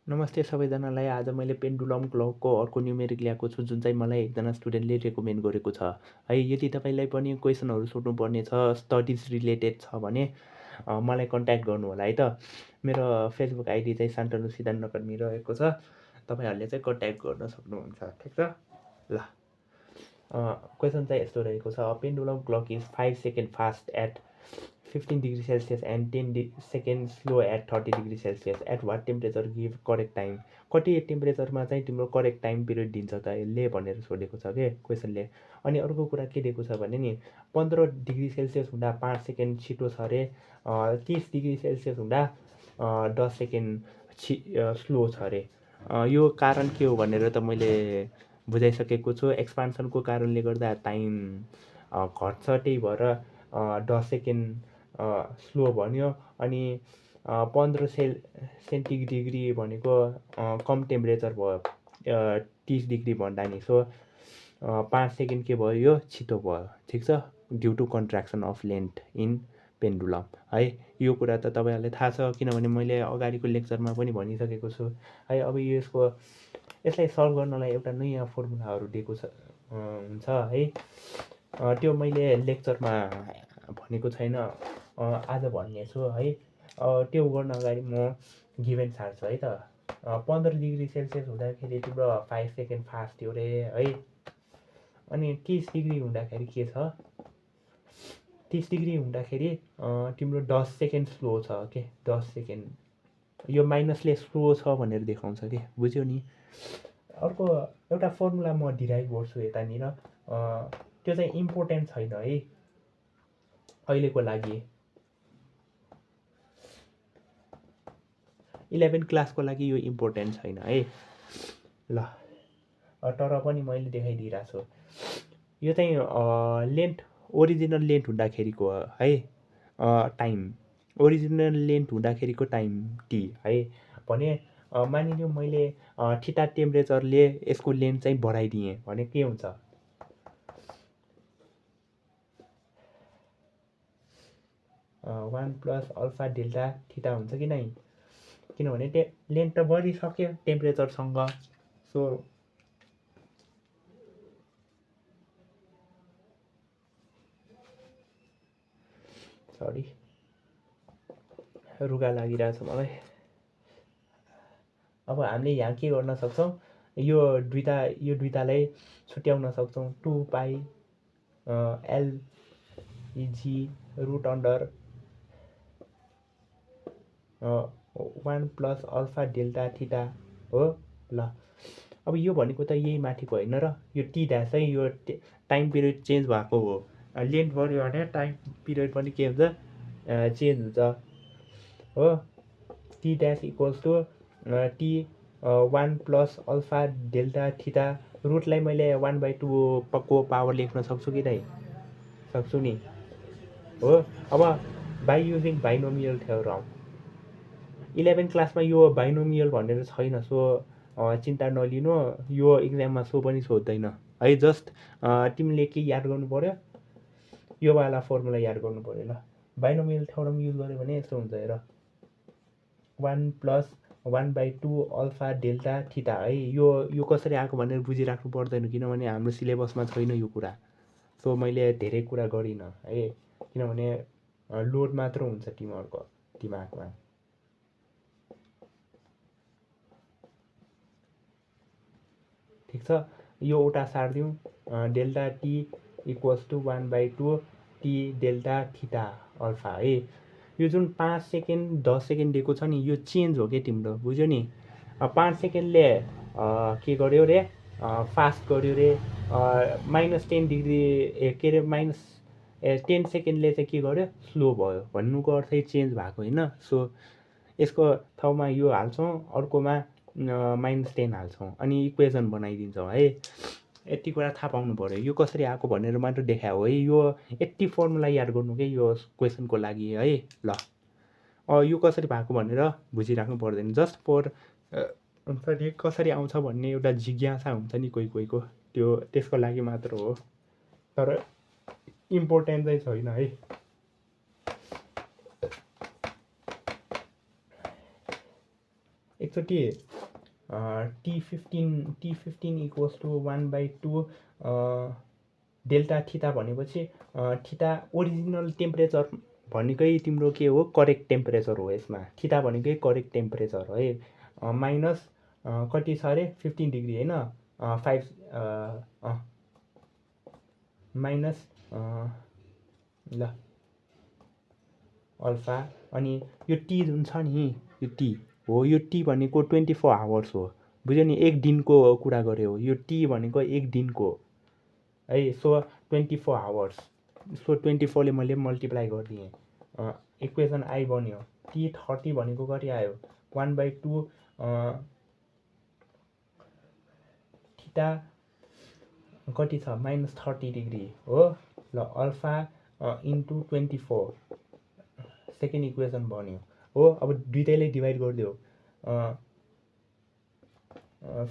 नमस्ते सबैजनालाई। आज मैले पेन्डुलम क्लकको अर्को न्युमेरिक ल्याएको छु, जुन चाहिँ मलाई एकजना स्टुडेन्टले रेकमेन्ड गरेको छ है। यदि तपाईँलाई पनि क्वेसनहरू सोध्नुपर्ने छ, स्टडिज रिलेटेड छ भने मलाई कन्ट्याक्ट गर्नु होला है त। मेरो फेसबुक आइडी चाहिँ सान्तनु-सिद्धान्त रहेको छ। तपाईँहरूले चाहिँ कन्ट्याक्ट गर्न सक्नुहुन्छ, ठिक छ ल। क्वेसन चाहिँ यस्तो रहेको छ, pendulum clock is 5 second fast at 15 degree celsius and 10 second slow at 30 degree celsius at what temperature give correct time. कति टेम्परेचरमा चाहिँ तिम्रो करेक्ट टाइम पिरियड दिन्छ त यसले भनेर सोधेको छ के क्वेसनले। अनि अर्को कुरा के दिएको छ भने नि 15 डिग्री सेल्सियस हुँदा 5 सेकेन्ड छिटो छ अरे, 30 डिग्री सेल्सियस हुँदा 10 सेकेन्ड स्लो छ अरे। यो कारण के हो भनेर त मैले बुझाइसकेको छु। एक्सपान्सनको कारणले गर्दा टाइम घट्छ, त्यही भएर 10 सेकेन्ड स्लो भन्यो। अनि 15 सेन्टिग्रेड भनेको कम टेम्परेचर भयो 30 डिग्री भन्दा नि। सो 5 सेकेन्ड के भयो, यो छिटो भयो, ठिक छ, due to contraction of length in pendulum है। यो कुरा त तपाईँहरूलाई थाहा छ, किनभने मैले अगाडिको लेक्चरमा पनि भनिसकेको छु है। अब यसलाई सल्भ गर्नलाई एउटा नयाँ फर्मुलाहरू दिएको छ हुन्छ है। त्यो मैले लेक्चरमा भनेको छैन, आज भन्नेछु है। त्यो गर्न अगाडि म गिभेन सार्छु है त। 15 डिग्री सेल्सियस हुँदाखेरि तिम्रो 5 सेकेन्ड फास्ट थियो अरे है। अनि 30 डिग्री हुँदाखेरि के छ, 30 डिग्री हुँदाखेरि तिम्रो 10 सेकेन्ड स्लो छ के, 10 सेकेन्ड। यो माइनसले स्लो छ भनेर देखाउँछ कि, बुझ्यो नि। अर्को एउटा फर्मुला म डिराइभ गर्छु यतानिर, त्यो चाहिँ इम्पोर्टेन्ट छैन है अहिलेको लागि। 11 क्लासको लागि यो इम्पोर्टेन्ट छैन है ल। तर पनि मैले देखाइदिइरहेको छु। यो चाहिँ लेन्थ, ओरिजिनल लेन्थ हुँदाखेरिको है टाइम, ओरिजिनल लेन्थ हुँदाखेरिको टाइम टी है भने। मानिलिउँ मैले थीटा टेम्परेचरले यसको लेन्थ चाहिँ बढाइदिएँ भने के हुन्छ, one plus alpha delta theta हुन्छ कि नै, किनभने लेन्थ त बढिसक्यो टेम्परेचरसँग। सो सरी, रुगा लागिरहेछ मलाई। अब हामीले यहाँ के गर्न सक्छौँ, यो दुइटालाई छुट्याउन सक्छौँ। 2 pi l g root under 1 plus alpha delta theta हो ल। अब यो भनेको त यही माथिको होइन र, यो टी ड्यास चाहिँ यो टाइम पिरियड चेन्ज भएको हो। लेन्थ बढ्यो भने टाइम पिरियड पनि के हुन्छ, चेन्ज हुन्छ हो। T dash equals to t 1 plus alpha delta theta. रुटलाई मैले 1/2 को पावर लेख्न सक्छु कि नै, सक्छु नि हो। अब बाई युजिङ बाइनोमियल थ्योरम, 11 क्लासमा यो बाइनोमियल भनेर छैन। सो चिन्ता नलिनु, यो इक्जाममा सो पनि सोध्दैन है। जस्ट तिमीले के याद गर्नु पर्यो, यो वाला फर्मुला याद गर्नु पर्यो ल। बाइनोमियल थ्योरम युज गर्यो भने यस्तो हुन्छ हेर, 1 प्लस 1/2 अल्फा डेल्टा थीटा है। यो कसरी आएको भनेर बुझिराख्नु पर्दैन, किनभने हाम्रो सिलेबसमा छैन यो कुरा। सो मैले धेरै कुरा गरिनँ है, किनभने लोड मात्र हुन्छ तिमीहरूको दिमागमा। ठिक छ, यो उता सारिदिउँ, delta T equals to 1/2 T delta theta alpha है। यो जुन 5 सेकेन्ड 10 सेकेन्ड दिएको छ नि, यो चेन्ज हो कि तिम्रो, बुझ्यो नि। 5 सेकेन्डले के गर्यो रे, फास्ट गर्यो रे, -10 डिग्री के अरे 10 सेकेन्डले चाहिँ के गर्यो, स्लो भयो भन्नुको अर्थ चाहिँ चेन्ज भएको होइन। सो यसको ठाउँमा यो हाल्छौँ, अर्कोमा -10 हाल्छौँ, अनि इक्वेसन बनाइदिन्छौँ है। यति कुरा थाहा पाउनु पऱ्यो, यो कसरी आएको भनेर मात्र देखायो है। यो यति फर्मुला याद गर्नु कि यो क्वेसनको लागि है ल। यो कसरी भएको भनेर बुझिराख्नु पर्दैन, जस्ट फर हुन्छ नि, कसरी आउँछ भन्ने एउटा जिज्ञासा हुन्छ नि कोही कोहीको, त्यो त्यसको लागि मात्र हो। तर इम्पोर्टेन्ट चाहिँ छैन है। एकचोटि T15 equals to 1/2 delta theta भनेपछि थीटा ओरिजिनल टेम्परेचर भनेकै तिम्रो के हो, करेक्ट टेम्परेचर हो। यसमा थीटा भनेकै करेक्ट टेम्परेचर है। माइनस कति छ अरे 15 डिग्री होइन, 5 माइनस ल अल्फा। अनि यो टी जुन छ नि, यो टी हो, यो टी भनेको 24 आवर्स हो, बुझ्यो नि, एक दिनको कुरा गऱ्यो हो। यो टी भनेको एक दिनको है। सो 24 आवर्स, सो 24 ले मैले मल्टिप्लाई गरिदिएँ, इक्वेसन आई बन्यो। T30 भनेको कति आयो, 1/2 थीटा कति छ, -30 डिग्री हो। ल अल्फा इन्टु 24 सेकेन्ड इक्वेसन बन्यो हो। अब दुइटैले डिभाइड गरिदियो,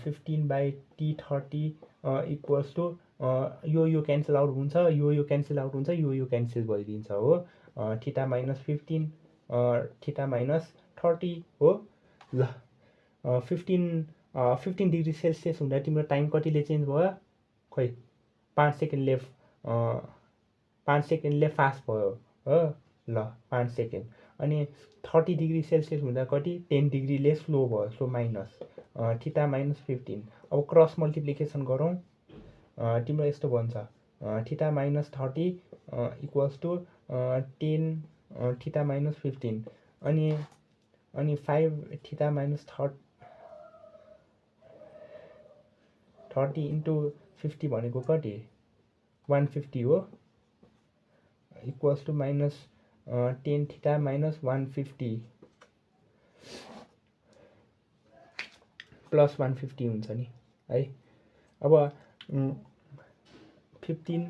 15/T30 इक्वल्स टु यो क्यान्सल आउट हुन्छ, यो क्यान्सल आउट हुन्छ, यो क्यान्सल भइदिन्छ हो। थीटा -15 थीटा -30 हो। ल 15 डिग्री सेल्सियस हुँदा तिम्रो टाइम कतिले चेन्ज भयो, खोइ 5 सेकेन्डले 5 सेकेन्डले फास्ट भयो हो। ल 5 सेकेन्ड। अनि 30 डिग्री सेल्सियस हुँदा कति, 10 डिग्रीले स्लो भयो, सो माइनस थीटा -15। अब क्रस मल्टिप्लिकेसन गरौँ, तिम्रो यस्तो बन्छ, थीटा -30 इक्वल्स टु 10 थीटा -15 अनि 5 थीटा -30 इन्टु 50 भनेको कति, 150 हो, इक्वल्स टु -10 थीटा -150 प्लस 150 हुन्छ नि है। अब 15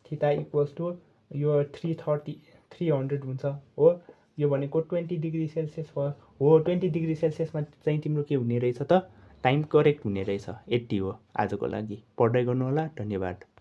थीटा इक्वल्स टु यो 300 हुन्छ हो। यो भनेको 20 डिग्री सेल्सियस भयो हो। 20 डिग्री सेल्सियसमा चाहिँ तिम्रो के हुने रहेछ त, टाइम करेक्ट हुने रहेछ। यति हो आजको लागि, पढ्दै गर्नु होला। धन्यवाद।